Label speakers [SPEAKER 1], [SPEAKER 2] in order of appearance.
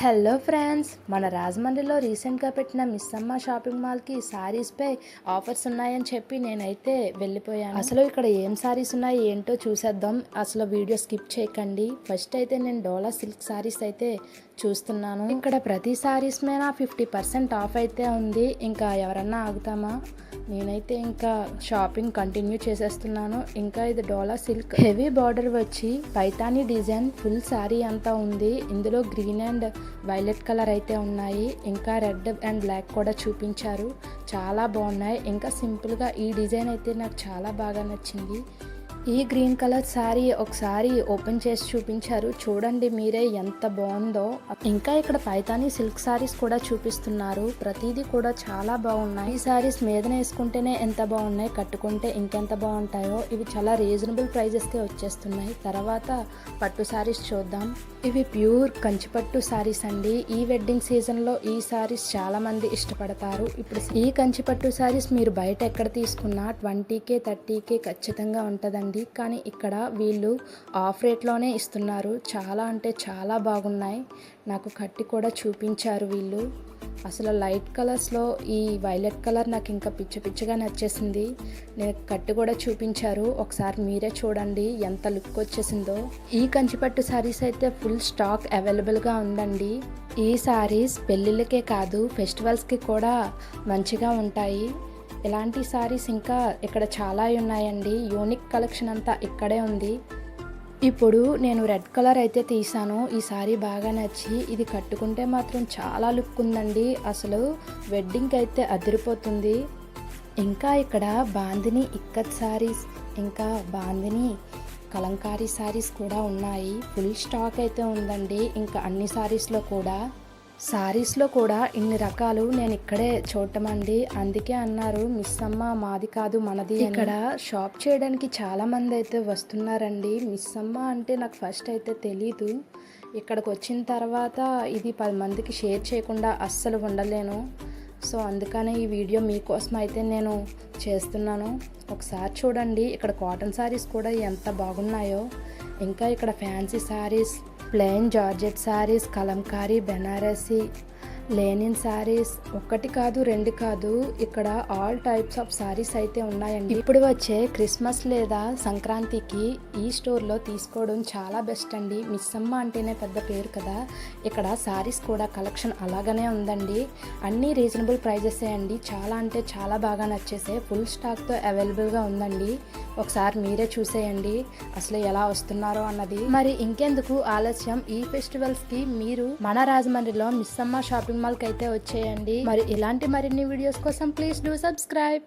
[SPEAKER 1] Hello friends, మన రాజమండ్రిలో రీసెంట్గా పెట్టిన మిస్ అమ్మ షాపింగ్ మాల్కి శారీస్పై ఆఫర్స్ ఉన్నాయని చెప్పి నేనైతే వెళ్ళిపోయాను. అసలు ఇక్కడ ఏం శారీస్ ఉన్నాయి ఏంటో చూసేద్దాం. అసలు వీడియో స్కిప్ చేయకండి. ఫస్ట్ అయితే నేను డోలా సిల్క్ శారీస్ అయితే చూస్తున్నాను. ఇక్కడ ప్రతి శారీస్ మీద 50% ఆఫ్ అయితే ఉంది. ఇంకా ఎవరన్నా ఆగుతామా? నేనైతే ఇంకా షాపింగ్ కంటిన్యూ చేసేస్తున్నాను. ఇంకా ఇది డోలా సిల్క్ హెవీ బార్డర్ వచ్చి పైతానీ డిజైన్ ఫుల్ శారీ అంతా ఉంది. ఇందులో గ్రీన్ అండ్ వైలెట్ కలర్ అయితే ఉన్నాయి. ఇంకా రెడ్ అండ్ బ్లాక్ కూడా చూపించారు. చాలా బాగున్నాయి. ఇంకా సింపుల్గా ఈ డిజైన్ అయితే నాకు చాలా బాగా నచ్చింది. ఈ గ్రీన్ కలర్ శారీ ఒకసారి ఓపెన్ చేసి చూపించారు. చూడండి మీరే ఎంత బాగుందో. ఇంకా ఇక్కడ పైతానీ సిల్క్ శారీస్ కూడా చూపిస్తున్నారు. ప్రతిదీ కూడా చాలా బాగున్నాయి. ఈ శారీస్ మీదనే వేసుకుంటేనే ఎంత బాగున్నాయి, కట్టుకుంటే ఇంకెంత బాగుంటాయో. ఇవి చాలా రీజనబుల్ ప్రైజెస్కే వచ్చేస్తున్నాయి. తర్వాత పట్టు శారీస్ చూద్దాం. ఇవి ప్యూర్ కంచిపట్టు శారీస్ అండి. ఈ వెడ్డింగ్ సీజన్లో ఈ శారీస్ చాలా మంది ఇష్టపడతారు. ఇప్పుడు ఈ కంచిపట్టు శారీస్ మీరు బయట ఎక్కడ తీసుకున్నా 20K 30K ఖచ్చితంగా ఉంటుందండి. కానీ ఇక్కడ వీళ్ళు ఆఫ్ రేట్లోనే ఇస్తున్నారు. చాలా అంటే చాలా బాగున్నాయి. నాకు కట్టి కూడా చూపించారు వీళ్ళు. అసలు లైట్ కలర్స్లో ఈ వైలెట్ కలర్ నాకు ఇంకా పిచ్చిగా నచ్చేసింది. నేను కట్టి కూడా చూపించారు. ఒకసారి మీరే చూడండి ఎంత లుక్ వచ్చేసిందో. ఈ కంచిపట్టు శారీస్ అయితే ఫుల్ స్టాక్ అవైలబుల్గా ఉందండి. ఈ శారీస్ పెళ్ళిళ్ళకే కాదు ఫెస్టివల్స్కి కూడా మంచిగా ఉంటాయి. ఇలాంటి శారీస్ ఇంకా ఇక్కడ చాలా ఉన్నాయండి. యూనిక్ కలెక్షన్ అంతా ఇక్కడే ఉంది. ఇప్పుడు నేను రెడ్ కలర్ అయితే తీసాను. ఈ శారీ బాగా నచ్చి ఇది కట్టుకుంటే మాత్రం చాలా లుక్ ఉందండి. అసలు వెడ్డింగ్కి అయితే అదిరిపోతుంది. ఇంకా ఇక్కడ బాందిని ఇక్కత్ శారీస్, ఇంకా బాందిని కలంకారీ శారీస్ కూడా ఉన్నాయి. ఫుల్ స్టాక్ అయితే ఉందండి. ఇంకా అన్ని శారీస్లో కూడా ఇన్ని రకాలు నేను ఇక్కడే చూడటమండి. అందుకే అన్నారు మిస్ అమ్మ మాది కాదు మనది. ఇక్కడ షాప్ చేయడానికి చాలా మంది అయితే వస్తున్నారండి. మిస్ అమ్మ అంటే నాకు ఫస్ట్ అయితే తెలీదు. ఇక్కడికి వచ్చిన తర్వాత ఇది 10 మందికి షేర్ చేయకుండా అస్సలు ఉండలేను. సో అందుకనే ఈ వీడియో మీకోసం అయితే నేను చేస్తున్నాను. ఒకసారి చూడండి ఇక్కడ కాటన్ శారీస్ కూడా ఎంత బాగున్నాయో. ఇంకా ఇక్కడ fancy saris, plain georgette saris, Kalamkari, Banarasi, linen saris, ఒకటి కాదు రెండు కాదు, ఇక్కడ ఆల్ టైప్స్ ఆఫ్ శారీస్ అయితే ఉన్నాయండి. ఇప్పుడు వచ్చే క్రిస్మస్ లేదా సంక్రాంతికి ఈ స్టోర్లో తీసుకోవడం చాలా బెస్ట్ అండి. మిస్ అమ్మ అంటేనే పెద్ద పేరు కదా. ఇక్కడ శారీస్ కూడా కలెక్షన్ అలాగనే ఉందండి. అన్నీ రీజనబుల్ ప్రైజెసే అండి. చాలా అంటే చాలా బాగా నచ్చేసే ఫుల్ స్టాక్తో అవైలబుల్గా ఉందండి. ఒకసారి మీరే చూసేయండి అసలు ఎలా వస్తున్నారో అన్నది. మరి ఇంకెందుకు ఆలస్యం, ఈ ఫెస్టివల్స్కి మీరు మన రాజమండ్రిలో మిస్ అమ్మ షాపింగ్ మాల్కి అయితే వచ్చేయండి. మరి ఇలాంటి మరిన్ని వీడియోస్ కోసం ప్లీజ్ డూ సబ్స్క్రైబ్.